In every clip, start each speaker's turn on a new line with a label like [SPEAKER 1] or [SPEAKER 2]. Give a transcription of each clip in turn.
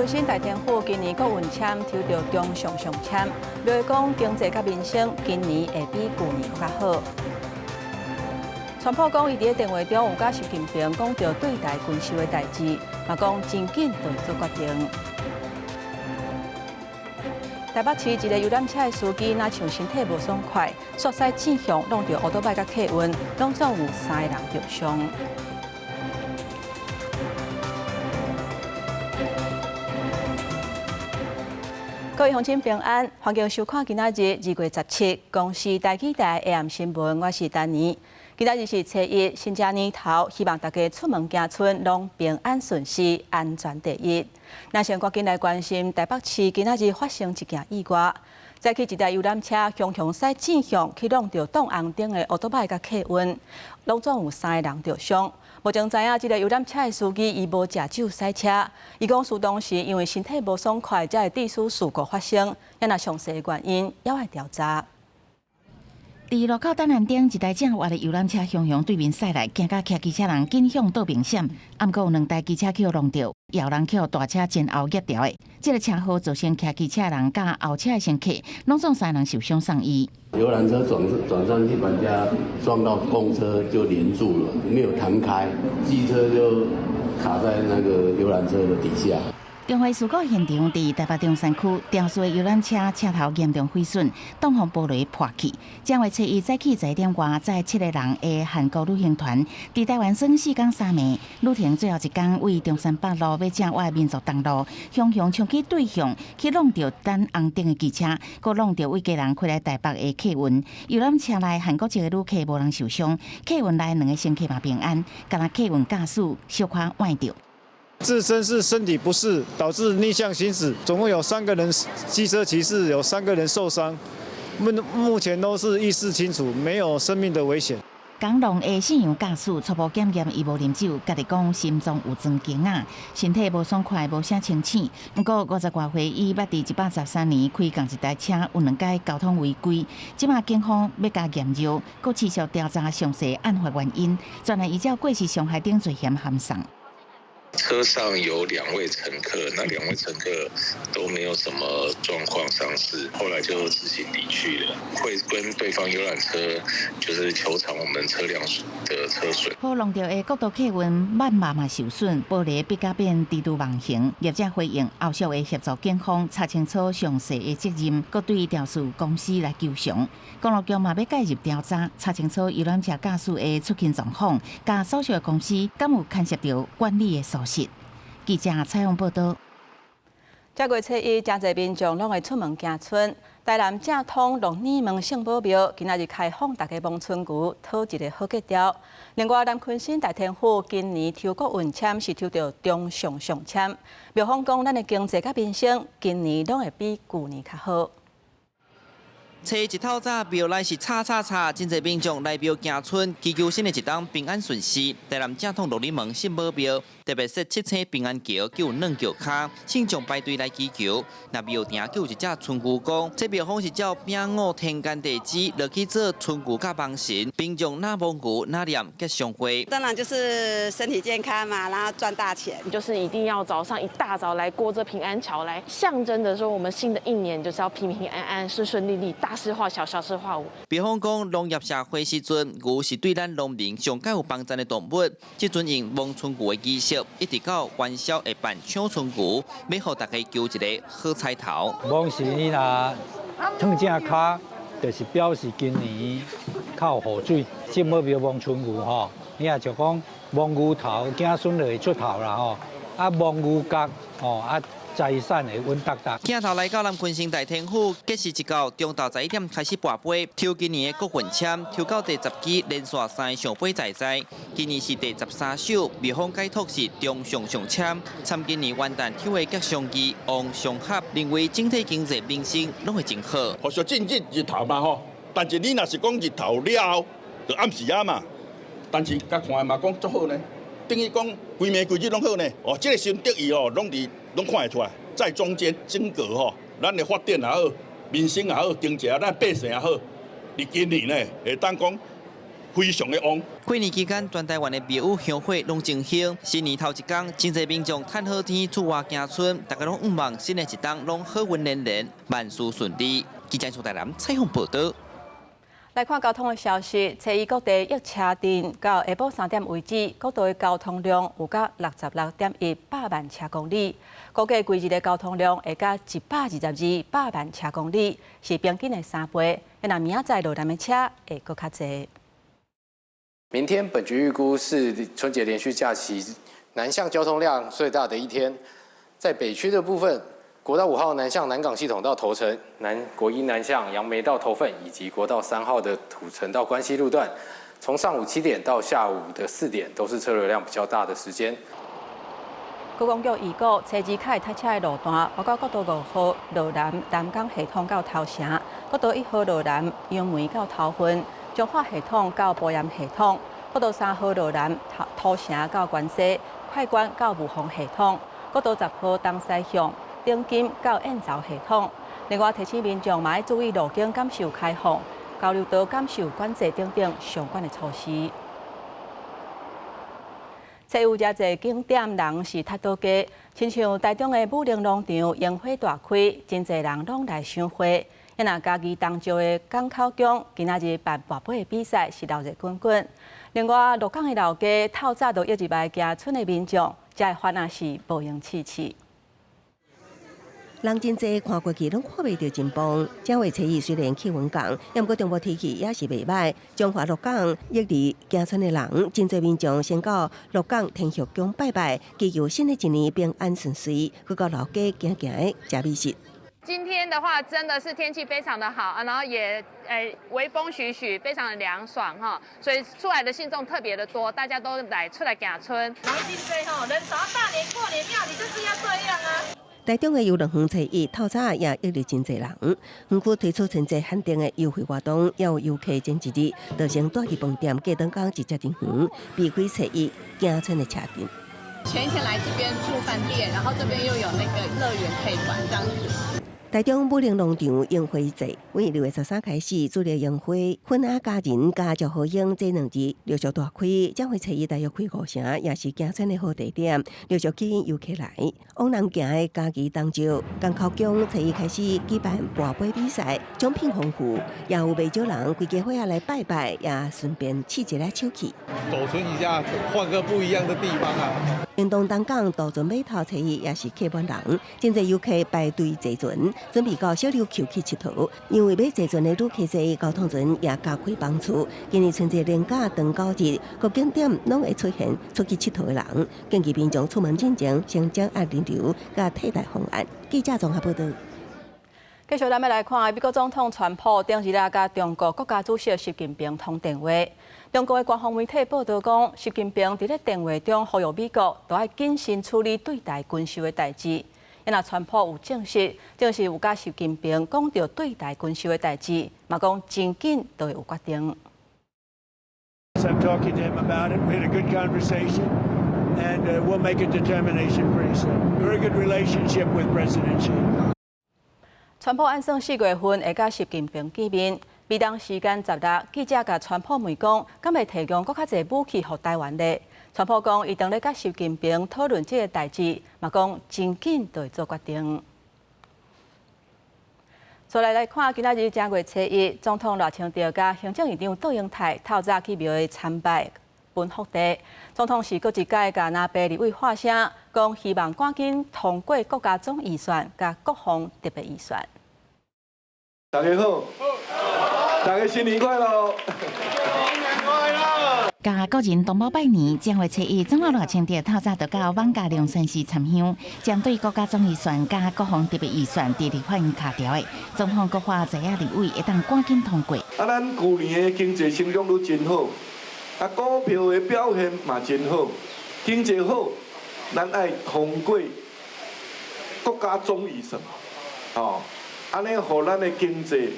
[SPEAKER 1] 昆新大天府今年国运签抽到中上上签，表示讲经济甲民生今年会比去年较好。川普讲，伊伫电话中有甲习近平讲到对台军售的代志，嘛讲真紧就会做决定。台北市一个游览车的司机，若像身体无爽快，煞驶正向弄到乌托邦甲客运，拢总有3个人受伤。各位乡亲平安，欢迎收看今仔日2月17公司台记台 AM 新闻，我是丹妮。今仔日是初一，新正年头，希望大家出门行村拢平安顺遂，安全第一。咱先赶紧来关心台北市今仔日发生一件意外，再去一台游览车向驶正向去弄到挡红灯的乌托邦甲客运，拢总有3个人受伤。目前知影，这个游览车的司机伊无食酒驶车，伊讲事当时因为身体无爽快，才会致使事故发生。也若详细的原因，也要调查。
[SPEAKER 2] 伫路口等人顶，一台正活的游览车向对面驶来，惊甲骑机车人紧向道边闪，毋过有2台机车去弄到，后人去大车前后夹条的。这个车祸造成骑机车人甲后车的乘客，拢总3人受伤送医。
[SPEAKER 3] 游览车转上去，把人家撞到公车就连住了，没有弹开，机车就卡在那个游览车的底下。
[SPEAKER 2] 重回事故现场伫台北中山区，雕塑的游览车车头严重毁损，挡风玻璃破去。将为初一早起11点外，载7个人的韩国旅行团，伫台湾耍4天3暝，旅程最后一天为中山北路要正我的民族东路，向冲去对向，去弄到等红灯的机车，佮弄到为家人开来台北的客运。游览车内韩国籍的旅客无人受伤，客运内2个乘客嘛平安，干那客运驾驶小可崴着。
[SPEAKER 4] 自身是身体不适，导致逆向行驶，总共有3个人，机车骑士有3个人受伤，目前都是意识清楚，没有生命的危险。
[SPEAKER 2] 港龙的信用驾驶初步检验，伊无啉酒，家己讲心脏有装经啊，身体无爽快，无啥清醒。不过50多岁，伊捌伫113年开共一台车，有2解交通违规。即马警方要加验尿，佮持续调查详细案发原因，专案依照过失伤害等罪嫌函送。
[SPEAKER 5] 车上有2位乘客，那2位乘客都没有什么状况伤势，后来就自行离去了。会跟对方游览车就是求偿我们车辆的车损。
[SPEAKER 2] 破弄到的国道客运慢马嘛受损，玻璃必甲变低度盲形。业者回应后续会协助警方查清楚详细的责任，佮对调查公司来求偿。公路局嘛要介入调查，查清楚游览车驾驶的出勤状况，甲所属的公司敢有牵涉到管理的疏失。记者采访报道。
[SPEAKER 1] 这月初一，真侪民众拢会出门行村。台南正通龙年门圣保庙今仔日开放大家望春牛，讨一个好吉兆。另外，南昆新大天府今年抽国运签是抽到中上上签，庙方讲咱的经济甲民生今年拢会比去年较好。
[SPEAKER 6] 初一透早，庙内是真侪民众来庙行村，祈求新的一冬平安顺遂。台南正统龙年门圣保庙特别设7星平安桥，叫2桥卡，信众排队来祈求。那庙埕叫有一只春牛公，这庙方是照饼五天干地支落去做春牛甲帮神，民众那望牛那念吉祥话。
[SPEAKER 7] 当然就是身体健康嘛，然后赚大钱，
[SPEAKER 8] 就是一定要早上一大早来过这平安桥，来象征着说我们新的一年就是要平平安安、顺顺利利，大事化小，小事化无。
[SPEAKER 6] 庙方讲，农业社会时阵，牛是对咱农民上较有帮助的动物，即阵用望春牛的仪式。一直到元宵会办抢春牛，要互大家求一个好彩头。
[SPEAKER 9] 望是你若烫正脚，就是表示今年较有雨水。圣保庙望春牛吼，你也就讲望牛头，子孙就会出头啦吼。啊，望牛角吼啊。财产会稳当当。
[SPEAKER 6] 镜头来到南昆新大天府，计时一到中昼11点开始拔杯，抽今年的国运签，抽到第10支，连续3上杯在在。今年是第13首，庙方解脱是中上上签，参今年元旦抽的吉祥字旺上合，认为整体经济民生拢会真好。
[SPEAKER 10] 好像正日头嘛吼，但是你若是讲日头了后，就暗时啊嘛。但是甲看嘛讲足好呢，等于讲规暝规日拢好呢。哦，这个新得意哦，拢看得出来，在中间整个吼，咱的发展也好，民生也好，经济啊，咱百姓也好，你今年呢会当讲非常的旺。
[SPEAKER 6] 过年期间，全台湾的庙宇香火拢正兴。新年头一天，真侪民众趁好天出外行村，大家拢盼望新的一冬拢好运连连，万事顺利。记者从台南采访报道。
[SPEAKER 1] 来看交通的消息，初一各地疫车阵到下晡3点为止，各地的交通量有到66.1百万车公里，估计规日的交通量会到122百万车公里，是平均的3倍。那明仔载落南的车会搁较侪。
[SPEAKER 11] 明天本局预估是春节连续假期南向交通量最大的一天，在北区的部分。国道5号南向南港系统到头城，国一南向杨梅到头份，以及国道3号的土城到关西路段，从上午7点到下午的4点，都是车流量比较大的时间。
[SPEAKER 1] 高公局预估，初二开塞车的路段，包括国道5号路南南港系统到头城，国道1号路南杨梅到头份，彰化系统到博盐系统，国道3号路南土城到关西，快关到武丰系统，国道10号东西向。顶金到燕巢系统，另外提醒民众嘛要注意路径感受开放、交流道感受管制等等相关的措施。初有真侪景点人是踢倒街，亲像台中的武陵农场烟火大开，真侪人拢来赏花。也若家己当招的港口宫今仔日办跋杯的比赛是闹热滚滚。另外，鹿港的老街透早就一直来行村的民众，这的反而是无用气气。
[SPEAKER 12] 人真济，看过去拢看袂到真棒。正月初一虽然气温降，不过中国天气也是袂歹。中华鹿港翌日行村的人，真济民众先到鹿港天后宫拜拜，祈求新的一年平安顺遂，去到老街行行的吃美食。
[SPEAKER 13] 今天的话，真的是天气非常的好，然后也微风徐徐，非常的凉爽哈，所以出来的信众特别的多，大家都出来行村。人真济哈，人潮大年过年庙里就是要这样啊。
[SPEAKER 12] 台中的游乐园初一透早也约了真济人，园区推出春节限定的优惠活动，也有游客前一日就先带去饭店，过灯港直接进园，避开初一行村的车阵。
[SPEAKER 14] 前一天来这边住饭店，然后这边又有那个乐园可以玩，这样子。
[SPEAKER 12] 台中武陵农场烟火节，从6月13开始，主力烟火，婚雅佳人加祝福英这2日陆续大开，将会初一大约开5成，也是行村的好地点，陆续吸引游客来。往南行的家己当招，港口宫初一开始举办跋杯比赛，奖品丰富，也有不少人规家伙来拜拜，也顺便试一下手气。
[SPEAKER 15] 走村一下，换个不一样的地方啊！
[SPEAKER 12] 屏东东港渡船码头初一也是客满人，真侪游客排队坐船。准备到小琉球去佚佗，因为要坐船的旅客多，交通船也加开帮助。今年春节连假长假日，各景点拢会出现出去佚佗的人。建议民众出门之前先掌握人流，甲替代方案。记者综合报道。
[SPEAKER 1] 继续咱们来看，美国总统川普顶日来甲中国国家主席习近平通电话。中国的官方媒体报道讲，习近平伫咧电话中呼吁美国都要谨慎处理对台军售的代志。若川普有证实有甲习近平讲到对台军售的代志，嘛讲真紧都会有决定。
[SPEAKER 16] I'm talking to him about it. We had a good conversation, and we'll make a determination pretty soon. Very good relationship with President Xi.
[SPEAKER 1] 川普按算4月份会甲习近平见面。美东时间10日，记者甲川普问讲，敢会提供更较侪武器予台湾咧？川普讲，伊当咧甲习近平讨论这个代志，嘛讲真紧就会做决定。再来看，今仔日正月初一，总统赖清德甲行政院长杜英泰透早去庙会参拜分福地。总统是搁一届甲那边立委发声，讲希望赶紧通过国家总预算甲国防特别预算。
[SPEAKER 17] 大家好，大家新年快乐！
[SPEAKER 2] 甲国人同胞拜年，正月初一，总统赖清德透早就到万家良善寺参香，针对国家总预算加国防特别预算，伫立法院卡条的，总统阁话在立委会当赶紧通过。
[SPEAKER 17] 咱去年的经济成长率真好，股票的表现嘛真好，经济好，咱爱通过国家总预算，安尼互咱的经济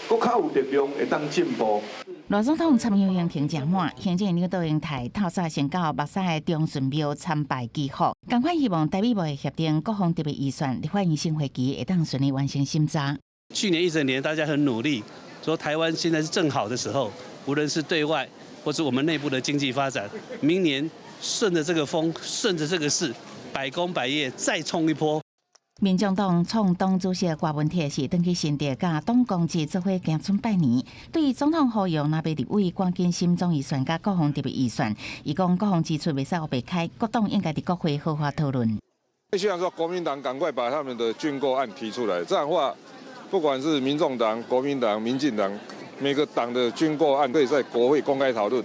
[SPEAKER 17] 更较有力量，会当进步。
[SPEAKER 2] 赖总统参香行程正满，行政院长杜英泰透早先到目屎的中顺庙参拜祈福，同款希望台美贸易协定国防特别预算立法院新会期会当顺利完成审查。
[SPEAKER 18] 去年1整年大家很努力，说台湾现在是正好的时候，无论是对外或是我们内部的经济发展，明年顺着这个风，顺着这个势，百工百业再冲一波。
[SPEAKER 2] 民众党创党主席郭文铁是登去新店甲党公职做伙行春拜年，对总统呼吁若要立委赶紧审总预算甲国防特别预算，伊讲国防支出袂使黑白开，各党应该伫国会好好讨论。
[SPEAKER 15] 希望说国民党赶快把他们的军购案提出来，这样的话，不管是民众党、国民党、民进党，每个党的军购案可以在国会公开讨论，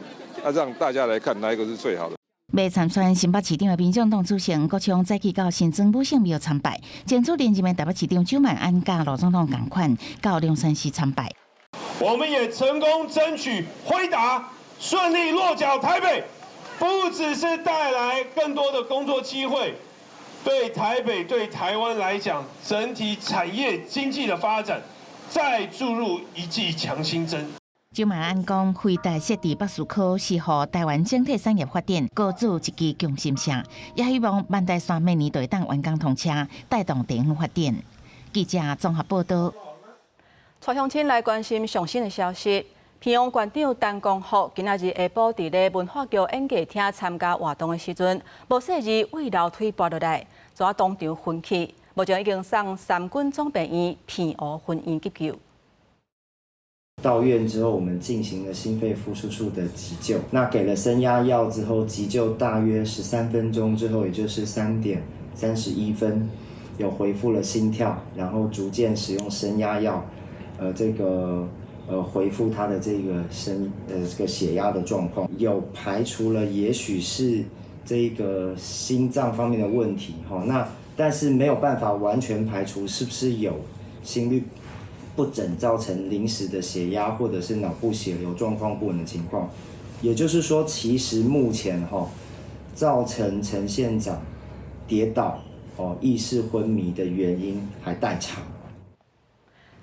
[SPEAKER 15] 让大家来看哪一个是最好的。
[SPEAKER 2] 要参选新北市长的民众党主席吴国昌早起到新庄武圣庙参拜，前出连任的台北市长蒋万安甲罗总统同款到龙山寺参拜。
[SPEAKER 19] 我们也成功争取辉达顺利落脚台北，不只是带来更多的工作机会，对台北、对台湾来讲，整体产业经济的发展再注入一剂强心针。
[SPEAKER 2] 蒋万安讲，辉达设伫北树科是予台湾整体产业发展高筑一支强心针，也希望万代线明年就会当完工通车，带动地方发展。记者综合报道。
[SPEAKER 1] 蔡乡亲来关心上新的消息。平阳县长陈光福今仔日下晡伫咧文化局演艺厅参加活动的时阵，无细日为楼梯跌落来，抓当场昏去。目前已经送三军总病院片湖分院急救。
[SPEAKER 20] 到院之后，我们进行了心肺复苏术的急救。那给了升压药之后，急救大约13分钟之后，也就是3点31分，有恢复了心跳，然后逐渐使用升压药，恢复他的这个血压的状况，有排除了也许是这个心脏方面的问题哈。那但是没有办法完全排除是不是有心律不整造成临时的血压或者是脑部血流状况不稳的情况，也就是说，其实目前造成陈县长跌倒意识昏迷的原因还待查。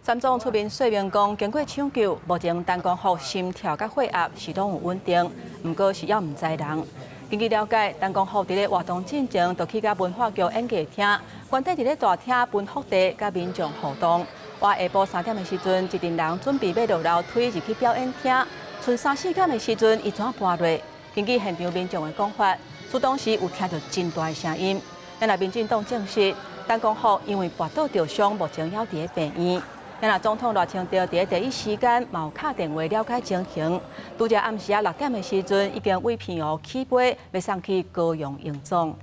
[SPEAKER 1] 三总出面说明讲，经过抢救，目前陈光福心跳甲血压是拢有稳定，不过是要唔知人。根据了解，陈光福伫咧活动进前就去甲文化局演艺厅，原底伫咧大厅分福地甲民众互动。我下晡3点的时阵，一群人准备要落楼梯入去表演厅，剩3、4点的时阵，伊怎滑落？根据现场民众的讲法，出动时有听到真大的声音。咱来民进党证实，陈光福因为跌倒受伤，目前还伫咧病院。咱总统赖清德伫第一时间有打电话了解情形，拄则暗时6点的时阵，已经为片湖起飞，要送去高雄营总。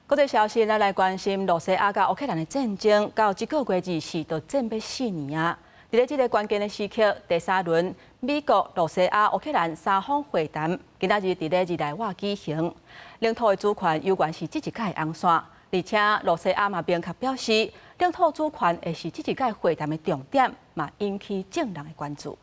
[SPEAKER 1] 国际消息，咱来关心罗西亚甲乌克兰的战争，到这个月24就战要4年啊！伫咧这个关键的时刻，第3轮美国、罗西亚、乌克兰3方会谈，今仔日伫咧日内瓦举行。领土的主权有关是这一届的红线，而且罗西亚嘛明确表示，领土主权会是这一届会谈的重点，嘛引起众人的关注。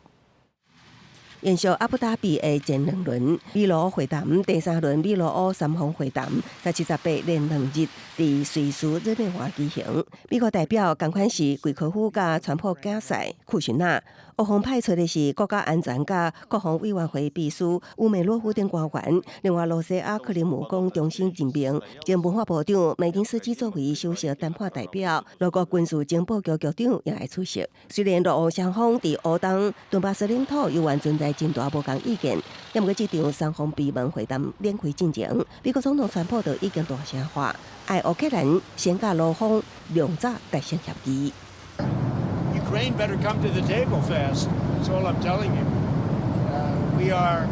[SPEAKER 12] 延续阿布达比的前2轮美罗会谈，第3轮美罗欧3方会谈，在78连2日伫瑞士日内瓦举行。美国代表同款是贵科夫甲川普竞赛库什纳，乌方派出的是国家安全甲国防委员会秘书乌梅洛夫等官员。另外，罗西亚克里姆宫中心任命前文化部长梅金斯基作为首席谈判代表，俄国军事情报局局长也会出席。虽然俄乌双方伫乌东顿巴斯领土有原存在真大无同意见，但不过这场3方闭门会谈展开进前，美国总统川普就已经大声话，爱乌克兰先甲俄方量早达成协议。
[SPEAKER 16] Ukraine better come to the table fast. That's all I'm telling you. We are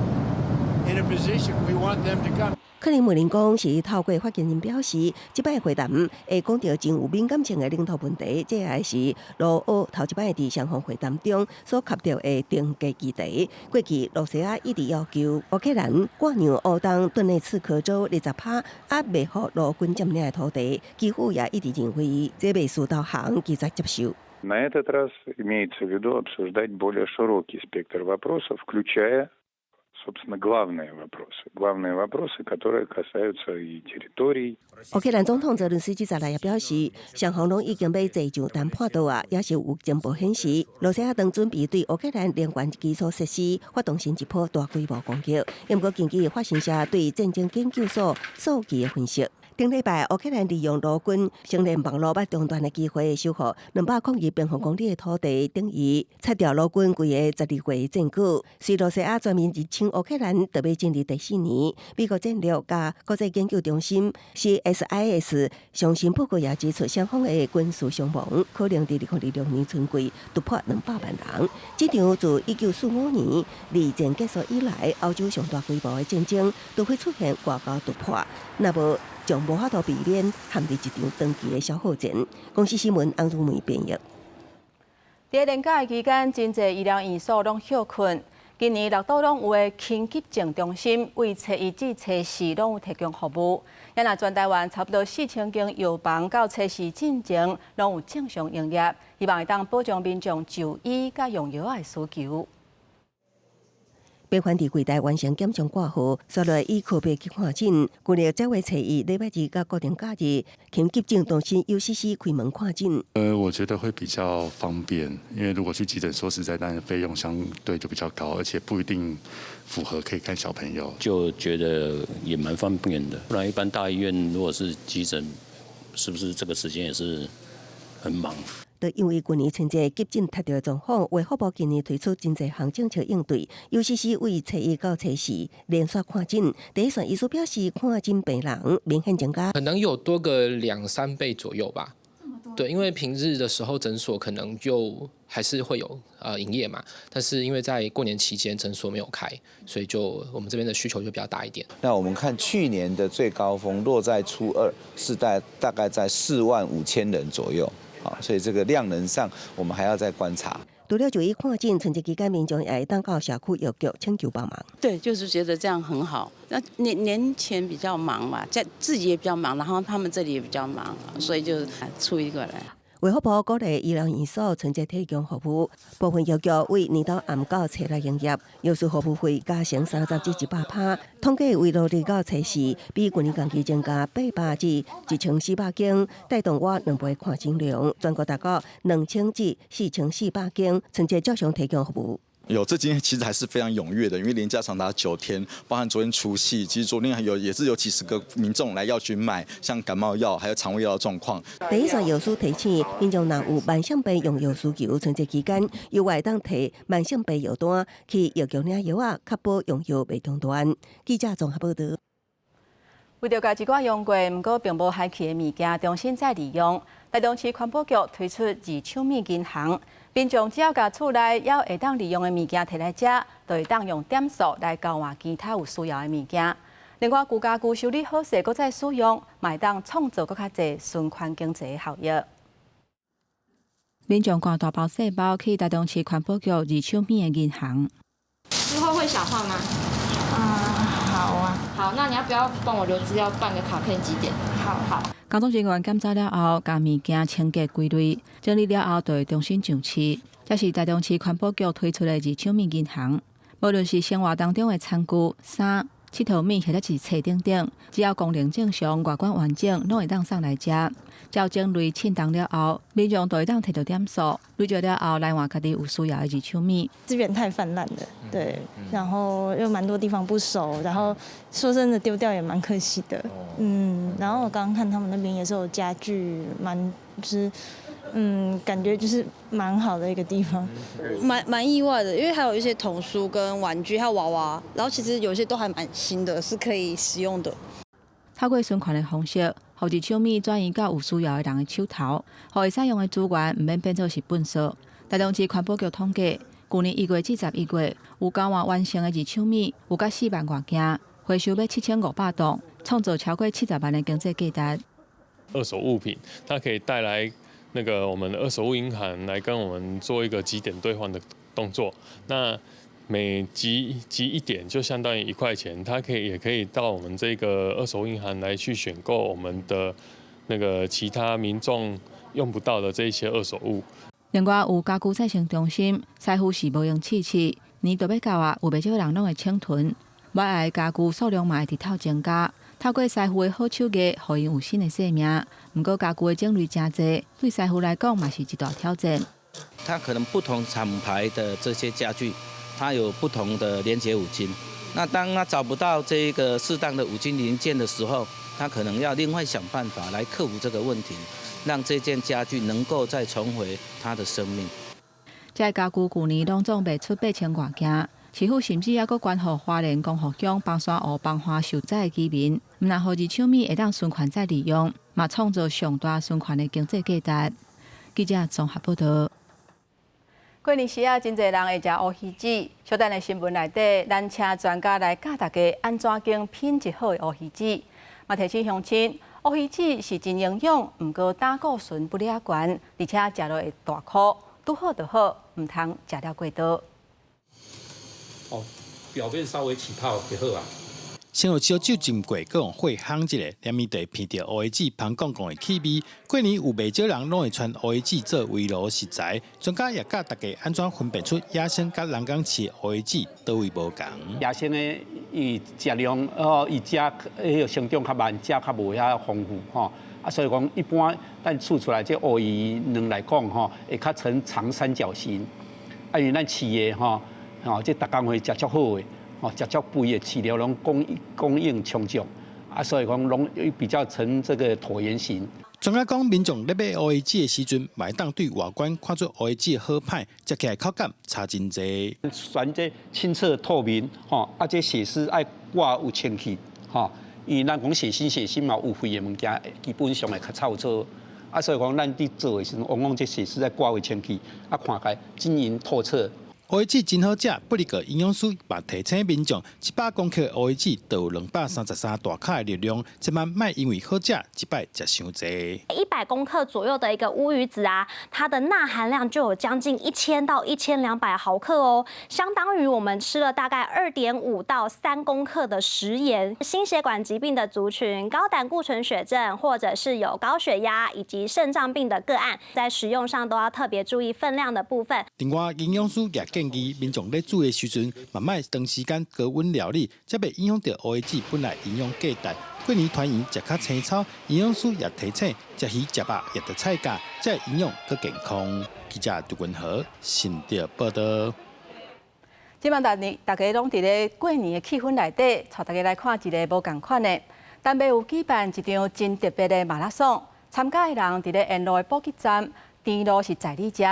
[SPEAKER 16] in a position. We want them to come.
[SPEAKER 12] 克林姆林宫是透过发言人表示，这摆会谈会讲到真有敏感性的领土问题，这也是俄乌头一摆伫双方会谈中所确定的定价议题。过去，罗西亚一直要求乌克兰割让乌东顿内茨克州20%也未予俄军占领的土地，基辅也一直认为这未受到行拒绝接受。
[SPEAKER 21] На этот раз имеется в виду обсуждать более широкий спектр вопросов, включая.Собственно, главные вопросы, которые касаются и территорий.
[SPEAKER 12] 乌克兰总统泽伦斯基也表示，双方拢已经要坐上谈判桌啊，也是有情报显示，罗西亚当准备对乌克兰能源基础设施发动新一波大规模攻击。不过，根据法新社对战争研究所数据的分析，顶礼拜，乌克兰利用陆军承认网络捌中断的机会，收复202平方公里的土地，等于拆掉陆军规个12月战果。随罗西亚全面入侵乌克兰，特别进入第4年，美国战略加国际研究中心 CSIS 上新报告也指出，双方的军事伤亡可能在2026年春季突破200万人。这场自1945年二战结束以来，欧洲上大规模的战争都会出现外交突破，那么将无法度避免陷入一场长期的消耗战。公司新闻，洪如梅编译。
[SPEAKER 1] 在连假期间，真侪医疗院所拢休困。今年6都拢有的轻急症中心，为初1至初4拢有提供服务。也那全台湾差不多4000间药房到初4进前拢有正常营业，希望会当保障民众就医甲用药的需求。北环地柜台完成检查挂号，所来以科别去看诊。旧历10月初1礼拜2甲固定假日，轻急症中心 UCC 开门看诊。
[SPEAKER 3] 我觉得会比较方便，因为如果去急诊，说实在，但是费用相对就比较高，而且不一定符合可以看小朋友。
[SPEAKER 22] 就觉得也蛮方便的，不然一般大医院如果是急诊，是不是这个时间也是很忙？
[SPEAKER 12] 都因为今年春节急诊踢到状况，卫福部今年推出真侪项政策应对。UCC 为初1到初4连续看诊，第一线医师表示，看诊病人明显增加，
[SPEAKER 23] 可能有多个2-3倍左右吧。对，因为平日的时候诊所可能就还是会有营业嘛，但是因为在过年期间诊所没有开，所以就我们这边的需求就比较大一点。
[SPEAKER 24] 那我们看去年的最高峰落在初2，是大概在45000人左右。所以这个量能上，我们还要再观察。
[SPEAKER 12] 除了就医看诊，春节期间民众也会当到社区药局请求帮忙。
[SPEAKER 25] 对，就是觉得这样很好。那年前比较忙嘛，在自己也比较忙，然后他们这里也比较忙，所以就出一个来。
[SPEAKER 12] 卫福部鼓励医疗院所春节提供服务，部分药局为年到暗到初6营业，药师服务费加成30至100%。统计为6日到初4，比去年同期增加800至1400间，带动我2倍看诊量，全国达到2000至4400间，春节照常提供服务。
[SPEAKER 26] 有，这今天其实还是非常踊跃的，因为连假长达9天，包含昨天除夕，其实昨天也是有几十个民众来药局买，像感冒药还有肠胃药的状况。
[SPEAKER 12] 第一线药师提醒，民众若有慢性病用药需求，春节期间有外当提慢性病药单去药局领药啊，确保用药袂中断。记者综合报道。为了甲一寡用过毋过并无害去的物件重新再利用，台中市环保局推出二手物银行。民众只要甲厝内还会当利用的物件摕来遮，就会当用点数来交换其他有需要的物件。另外，旧家具修理好势，搁再使用，嘛会当创造搁较侪循环经济的效益。民众赶大包小包去台中市环保局二手物的银行。
[SPEAKER 8] 之后会想换吗？
[SPEAKER 27] 好啊。
[SPEAKER 8] 好，那你要不要帮我留资料，办个卡片几点？好。
[SPEAKER 1] 工作人员检查了后，将物件清洁归类，整理了后，就会重新上市。这是台中市环保局推出的二手物银行，无论是生活当中的餐具、衫、佚佗物或者是册等等，只要功能正常、外观完整，拢会当送来遮。照整类称重了后，民众就会当摕到点数，累积了后来换家己有需要的二手物。
[SPEAKER 27] 资源太泛滥了，对，然后又蛮多地方不熟，然后说真的丢掉也蛮可惜的，然后我刚刚看他们那边也是有家具，就是感觉就是蛮好的一个地方，
[SPEAKER 28] 蛮意外的，因为还有一些童书跟玩具，还有娃娃，然后其实有些都还蛮新的，是可以使用的。
[SPEAKER 1] 透过循环的方式，让二手物转移到有需要的人的手头，让会使用的资源唔免变作是粪扫。台中市环保局统计，去年1月至11月，有交换完成的二手物有甲4万外件，回收要7500吨，创造超过70万的经济价值。
[SPEAKER 29] 二手物品，它可以带来那个我们的二手物银行来跟我们做一个集点兑换的动作。那每集1点就相当于1块钱，它也可以到我们这个二手物银行来去选购我们的那个其他民众用不到的这一些二手物。
[SPEAKER 1] 另外有家具再生中心，师傅是无用器，年度要到啊，有不少人拢会清囤，买来家具数量嘛会直头增加。透过师傅的好手艺，让因有新的生命。不过家具的种类真多，对师傅来讲嘛是一大挑战。
[SPEAKER 30] 它可能不同厂牌的这些家具，它有不同的连结五金。那当它找不到这个适当的五金零件的时候，他可能要另外想办法来克服这个问题，让这件家具能够再重回它的生命。
[SPEAKER 1] 这家具去年拢总卖出8000多件，市府甚至还佫捐予花莲光复乡崩山湖崩花受灾居民，毋但让二手米会当循环再利用，嘛创造上大循环的经济价值。记者综合报道。过年时啊，真侪人会食乌鱼子。小等的新闻内底，咱请专家来教大家安怎经品质好的乌鱼子。嘛提醒乡亲，乌鱼子是真营养，毋过胆固醇不了悬，而且食落会大颗。拄好就好，唔通食了过多。
[SPEAKER 4] 哦，表面稍微起泡就好啊。
[SPEAKER 5] 先有烧酒浸过，搁用火烘一下，连面地片着乌鱼子香杠杠的气味。过年有袂少人拢会穿乌鱼子做围炉食材，专家也教大家安怎分辨出野生甲人工饲的乌鱼子倒位无共。
[SPEAKER 4] 野生的伊食量伊个成长较慢，食较无遐丰富吼。所以讲一般咱煮出来这乌鱼卵来讲会较呈长三角形。因为咱饲的这逐工会食足好的。食足肥的饲料拢供应充足，所以讲拢比较呈这个椭圆形。
[SPEAKER 5] 专家讲，民众咧买乌鱼子的时阵，买当对外观看出乌鱼子好歹，食起来口感差真济。
[SPEAKER 4] 选这清澈透明，这血丝爱挂有清气，因为咱讲血丝嘛有肥的物件，基本上会较臭臭。所以讲咱伫做的时阵，往往这血丝爱挂有清气，看起来晶莹透彻。
[SPEAKER 5] 乌鱼子真好食，不离个营养师嘛提醒民众，100公克乌鱼子就有233大卡的热量，千万莫因为好食，一摆食伤济。
[SPEAKER 6] 100公克左右的一个乌鱼子啊，它的钠含量就有将近1000到1200毫克哦，相当于我们吃了大概2.5到3公克的食盐。心血管疾病的族群、高胆固醇血症，或者是有高血压以及肾脏病的个案，在食用上都要特别注意分量的部分。
[SPEAKER 5] 另外，营养师也建议民众咧煮的时阵，慢慢长时间高温料理，才袂影响到乌鱼子本来营养价值。过年团圆食较青草，营养师也提醒，食鱼食肉也得菜价，才营养更健康。记者杜君和新竹报道。
[SPEAKER 1] 即摆大家拢伫咧过年的气氛内底，带大家来看一个无共款的。台北有举办一场真特别的马拉松，参加的人伫咧沿路的补给站，甜路是在你食。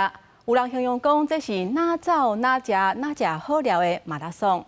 [SPEAKER 1] 有人形容讲，这是哪走哪食哪食好料的马拉松。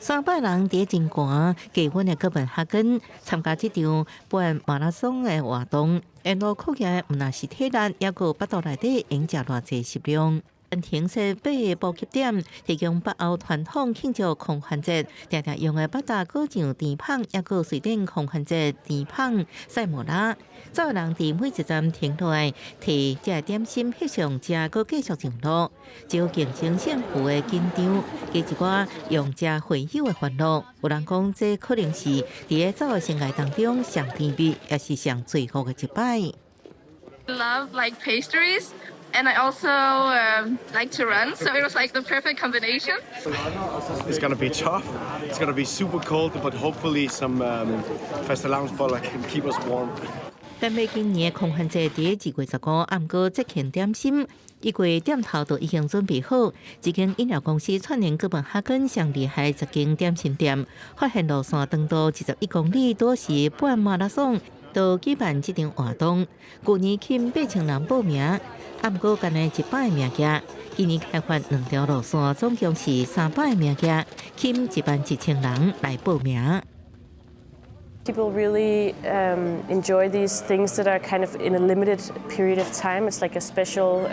[SPEAKER 7] 300人伫真寒，低温的哥本哈根参加这场半马拉松的活动，沿路考验毋但是体力，也有腹肚内底用食偌济食量。停设8个补给点，提供北欧传统庆祝狂欢节，常常用的八大果酱甜棒，也有瑞典狂欢节甜棒塞莫拉。早有人伫每一站停落来，摕这点心翕相，食搁继续上路。只有竞争胜负的紧张，加一寡用这会友的欢乐。有人讲，这可能是伫咧走的生涯当中上甜蜜，也是上最好的一摆。
[SPEAKER 9] Love like pastries. And I also like to run, so it was like the perfect combination.
[SPEAKER 10] It's going to be tough. It's going to be super cold, but hopefully some Festalounge can keep us warm.
[SPEAKER 7] 但美今年的狂欢节伫2月15，暗过节庆点心，1月点头都已经准备好。一间饮料公司串联哥本哈根上厉害10间点心店，发现路线长度21公里，都是半马拉松，都举办这场活动。去年近8,000人报名。啊，不过干内100个名额，今年开发2条路线，总共是300个名额，近11000人来报名。
[SPEAKER 11] People really enjoy these things that are kind of in a limited period of time. It's like a special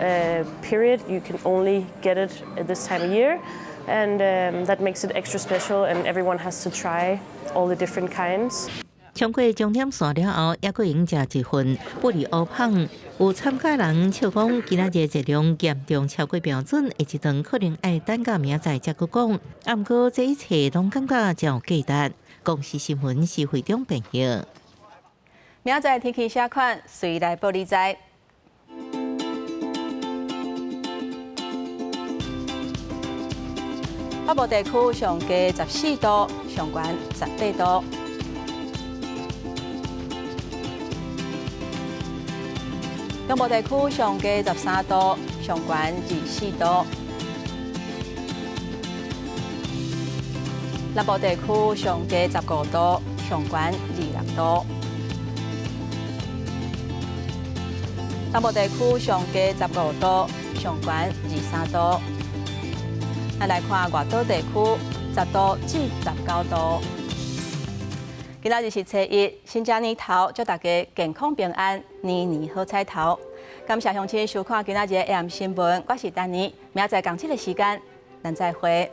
[SPEAKER 11] period. You can only get it at this time of year, and that makes it extra special. And everyone has to try all the different kinds.
[SPEAKER 7] 冲过终点线了后，还佫用食一份不离乌胖。有参加人笑讲，今仔日热量严重超过标准，下一顿可能要等到明仔再佫讲。啊，毋过这一切拢感觉真有价值。公司新闻是会中朋友。
[SPEAKER 1] 明仔天气写款，随来报你知。北部地区上低14度，上悬18度。中部地区上低13度，上悬24度；南部地区上低15度，上悬26度。南部地区上加15度，上悬23度。咱来看外岛地区10度至19度。今仔日是初一，新正年头，祝大家健康平安，年年好彩头。感谢乡亲收看今仔日的AM新闻，我是丹妮，明仔载同这个时间，咱再会。